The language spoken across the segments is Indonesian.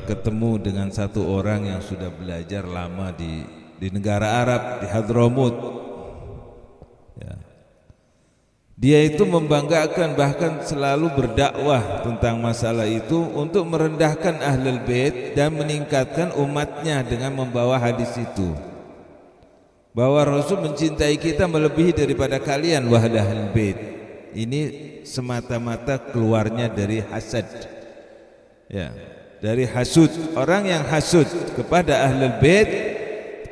ketemu dengan satu orang yang sudah belajar lama di negara Arab, di Hadramut. Ya. Dia itu membanggakan, bahkan selalu berdakwah tentang masalah itu untuk merendahkan Ahlul Bait dan meningkatkan umatnya dengan membawa hadis itu, bahwa Rasul mencintai kita melebihi daripada kalian wahai Ahlul Bait. Ini semata-mata keluarnya dari hasad, ya, dari hasud. Orang yang hasud kepada Ahlul Bait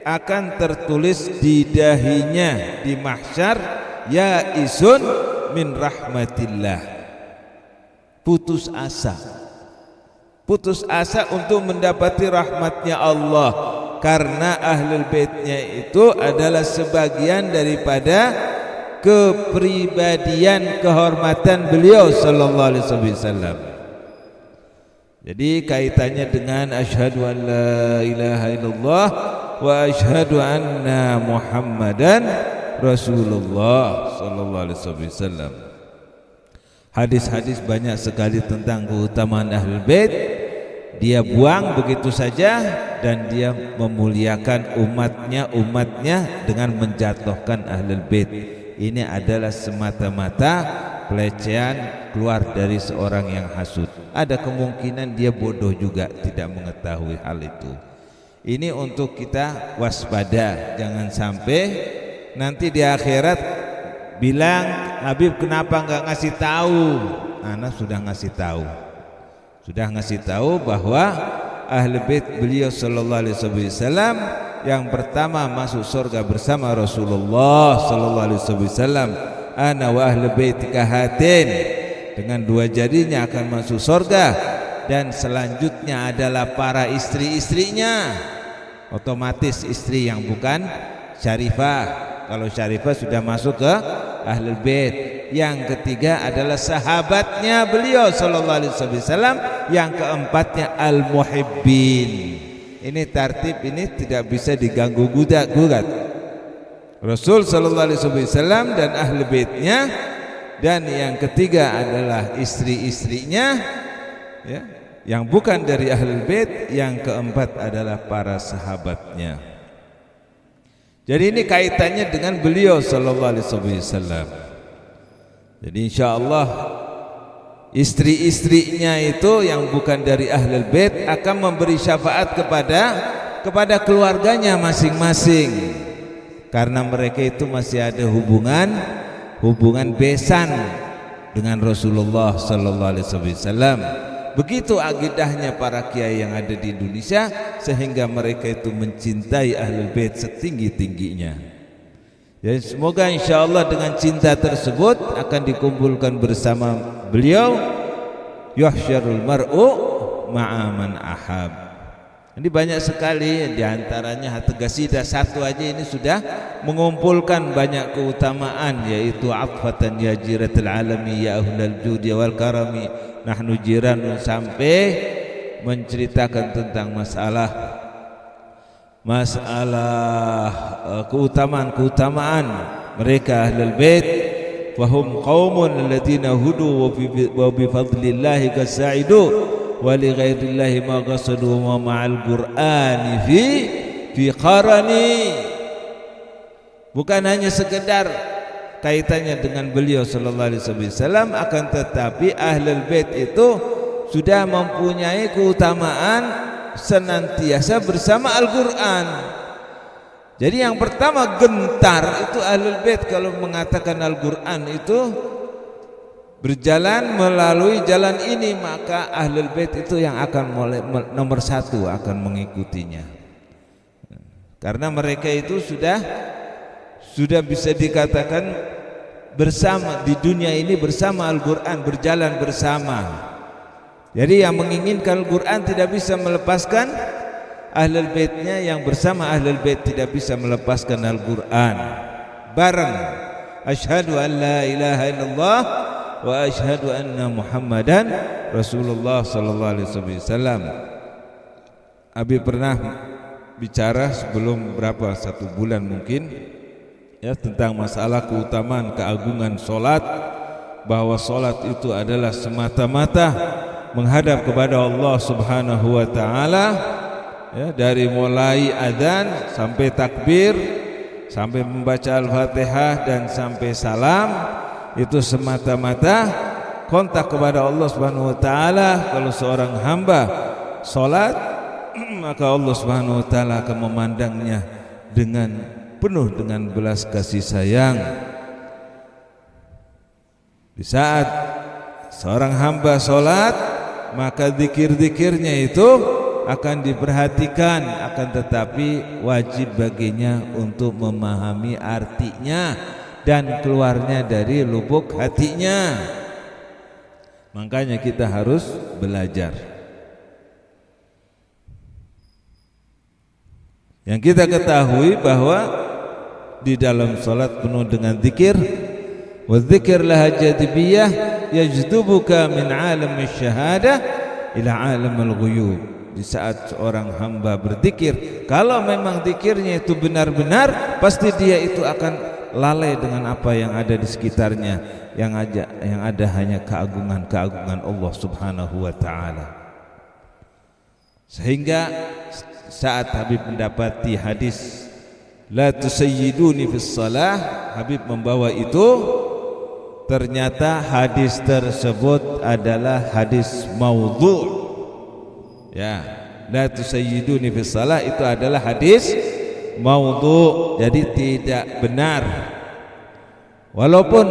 akan tertulis di dahinya di mahsyar, ya isun min rahmatillah, putus asa, putus asa untuk mendapati rahmatnya Allah, karena Ahlul Baitnya itu adalah sebagian daripada kepribadian kehormatan beliau sallallahu alaihi wasallam. Jadi kaitannya dengan asyhadu an la ilaha illallah wa asyhadu anna Muhammadan Rasulullah sallallahu alaihi wasallam. Hadis-hadis banyak sekali tentang keutamaan Ahlul Bait. Dia buang begitu saja dan dia memuliakan umatnya dengan menjatuhkan Ahlul Bait. Ini adalah semata-mata pelecehan keluar dari seorang yang hasud. Ada kemungkinan dia bodoh juga, tidak mengetahui hal itu. Ini untuk kita waspada, jangan sampai nanti di akhirat bilang, Habib kenapa enggak ngasih tahu? Ana sudah ngasih tahu. Sudah ngasih tahu bahwa Ahlul Bait beliau sallallahu alaihi wasallam yang pertama masuk surga bersama Rasulullah sallallahu alaihi wasallam. Ana wa Ahlul Bait kahatin, dengan dua jarinya akan masuk surga, dan selanjutnya adalah para istri-istrinya. Otomatis istri yang bukan syarifah. Kalau syarifah sudah masuk ke Ahlul Bait. Yang ketiga adalah sahabatnya beliau sallallahu alaihi wasallam. Yang keempatnya al-muhibbin. Ini tartib ini tidak bisa diganggu gugat. Rasul sallallahu alaihi wasallam dan Ahlul Baitnya, dan yang ketiga adalah istri-istrinya, ya, yang bukan dari Ahlul Bait. Yang keempat adalah para sahabatnya. Jadi ini kaitannya dengan beliau sallallahu alaihi wasallam. Jadi insyaallah istri-istrinya itu yang bukan dari Ahlul Bait akan memberi syafaat kepada keluarganya masing-masing, karena mereka itu masih ada hubungan besan dengan Rasulullah sallallahu alaihi wasallam. Begitu akidahnya para kiai yang ada di Indonesia, sehingga mereka itu mencintai Ahlul Bait setinggi-tingginya. Jadi semoga insyaallah dengan cinta tersebut akan dikumpulkan bersama beliau, yuhsyarul mar'u ma'a man ahab. Ini banyak sekali, diantaranya Qasidah satu aja ini sudah mengumpulkan banyak keutamaan, yaitu afatan ya jiratul alami ya ahlal judi wal karami nahnu jiranun, sampai menceritakan tentang masalah keutamaan mereka Ahlul Bait. Fahum qaumun alladziina hudu wa bi fadlillahi kasaidu wa li ghairillahi ma qasadu wa ma'al qur'ani fi qarani. Bukan hanya sekedar kaitannya dengan beliau sallallahu alaihi wasallam, akan tetapi Ahlul Bait itu sudah mempunyai keutamaan senantiasa bersama Al-Qur'an. Jadi yang pertama gentar itu Ahlul Bait kalau mengatakan Al-Qur'an itu berjalan melalui jalan ini, maka Ahlul Bait itu yang akan nomor satu akan mengikutinya, karena mereka itu sudah bisa dikatakan bersama di dunia ini bersama Al-Qur'an, berjalan bersama. Jadi yang menginginkan Al-Qur'an tidak bisa melepaskan Ahlul Baitnya, yang bersama Ahlul Bait tidak bisa melepaskan Al-Qur'an. Bareng asyhadu an la ilaha illallah wa asyhadu anna Muhammadan Rasulullah sallallahu alaihi wasallam. Abi pernah bicara sebelum satu bulan mungkin, ya, tentang masalah keutamaan keagungan solat, bahwa solat itu adalah semata-mata menghadap kepada Allah Subhanahu wa taala, ya, dari mulai adzan sampai takbir, sampai membaca Al-Fatihah dan sampai salam, itu semata-mata kontak kepada Allah Subhanahu wa taala. Kalau seorang hamba salat, maka Allah Subhanahu wa taala akan memandangnya dengan penuh dengan belas kasih sayang. Di saat seorang hamba salat, maka zikir-zikirnya itu akan diperhatikan, akan tetapi wajib baginya untuk memahami artinya dan keluarnya dari lubuk hatinya. Makanya kita harus belajar. Yang kita ketahui bahwa di dalam salat penuh dengan zikir, wa dzikr laha jadibiyah yajdubuka min alam asy-syahadah ila alam al-ghuyub. Di saat seorang hamba berzikir, kalau memang zikirnya itu benar-benar, pasti dia itu akan lalai dengan apa yang ada di sekitarnya, yang ada hanya keagungan-keagungan Allah Subhanahu wa taala. Sehingga saat Habib mendapati hadis la tusayyiduni fis salah, Habib membawa itu, ternyata hadis tersebut adalah hadis maudhu'. Ya, la tusayyiduni fis salah itu adalah hadis maudhu', jadi tidak benar. Walaupun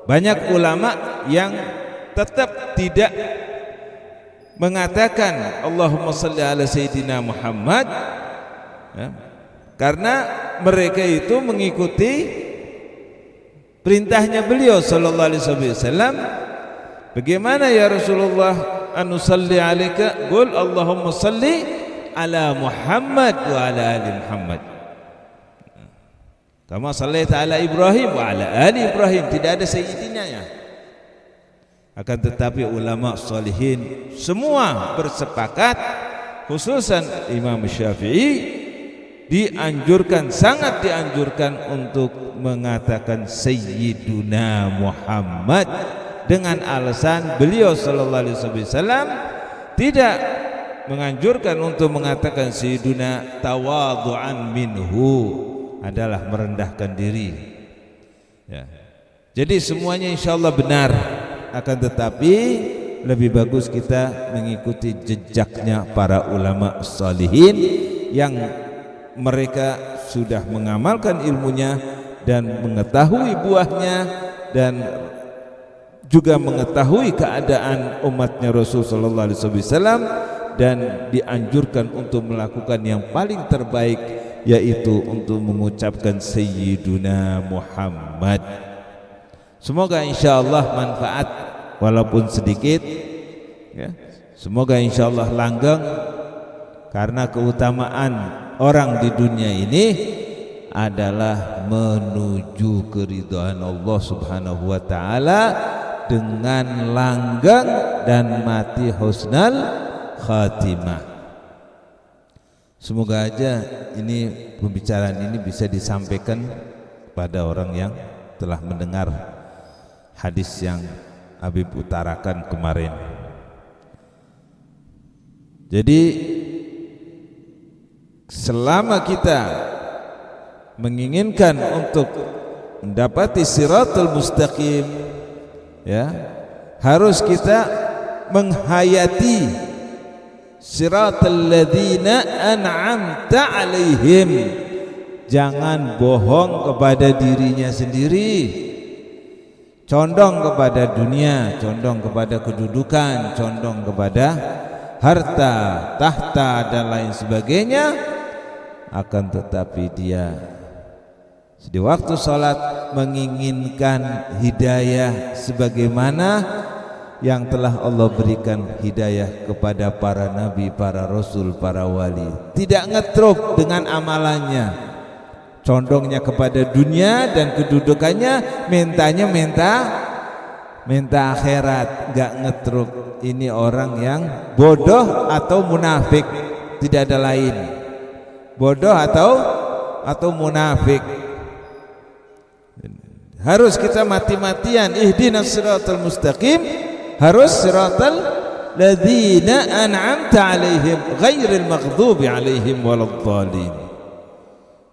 banyak ulama yang tetap tidak mengatakan Allahumma salli ala Sayyidina Muhammad, ya, karena mereka itu mengikuti perintahnya beliau sallallahu alaihi wasallam. Bagaimana ya Rasulullah, anusalli alaika, qul Allahumma salli ala Muhammad wa ala ali Muhammad kama sallaita ala Ibrahim wa ala ali Ibrahim. Tidak ada sayyidinanya. Akan tetapi ulama salihin semua bersepakat, khususan Imam Syafi'i, dianjurkan, sangat dianjurkan untuk mengatakan Sayyiduna Muhammad, dengan alasan beliau sallallahu alaihi wasallam tidak menganjurkan untuk mengatakan Sayyiduna tawadhu'an minhu, adalah merendahkan diri, ya. Jadi semuanya insyaallah benar. Akan tetapi lebih bagus kita mengikuti jejaknya para ulama salihin yang mereka sudah mengamalkan ilmunya dan mengetahui buahnya dan juga mengetahui keadaan umatnya Rasul sallallahu alaihi wasallam, dan dianjurkan untuk melakukan yang paling terbaik, yaitu untuk mengucapkan Sayyiduna Muhammad. Semoga insyaallah manfaat walaupun sedikit, ya. Semoga insyaallah langgeng, karena keutamaan orang di dunia ini adalah menuju keridhaan Allah Subhanahu wa taala dengan langgeng dan mati husnal khatimah. Semoga aja ini pembicaraan ini bisa disampaikan pada orang yang telah mendengar hadis yang Habib utarakan kemarin. Jadi selama kita menginginkan untuk mendapati siratul mustaqim, ya, harus kita menghayati siratal ladzina an'amta alaihim. Jangan bohong kepada dirinya sendiri, condong kepada dunia, condong kepada kedudukan, condong kepada harta, tahta dan lain sebagainya. Akan tetapi dia di waktu salat menginginkan hidayah sebagaimana yang telah Allah berikan hidayah kepada para nabi, para rasul, para wali. Tidak ngetruk dengan amalannya, condongnya kepada dunia dan kedudukannya, mintanya minta akhirat, gak ngetruk. Ini orang yang bodoh atau munafik, tidak ada lain. Bodoh atau munafik. Harus kita mati-matian ihdinas siratal mustaqim, harus siratal ladzina an'amta alaihim ghairil maghdubi alaihim waladdallin.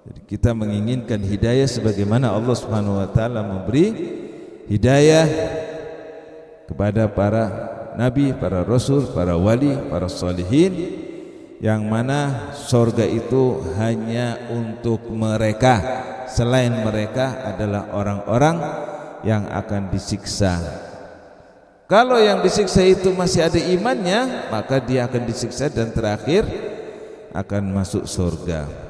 Jadi kita menginginkan hidayah sebagaimana Allah Subhanahu wa taala memberi hidayah kepada para nabi, para rasul, para wali, para salihin, yang mana surga itu hanya untuk mereka, selain mereka adalah orang-orang yang akan disiksa. Kalau yang disiksa itu masih ada imannya, maka dia akan disiksa dan terakhir akan masuk surga.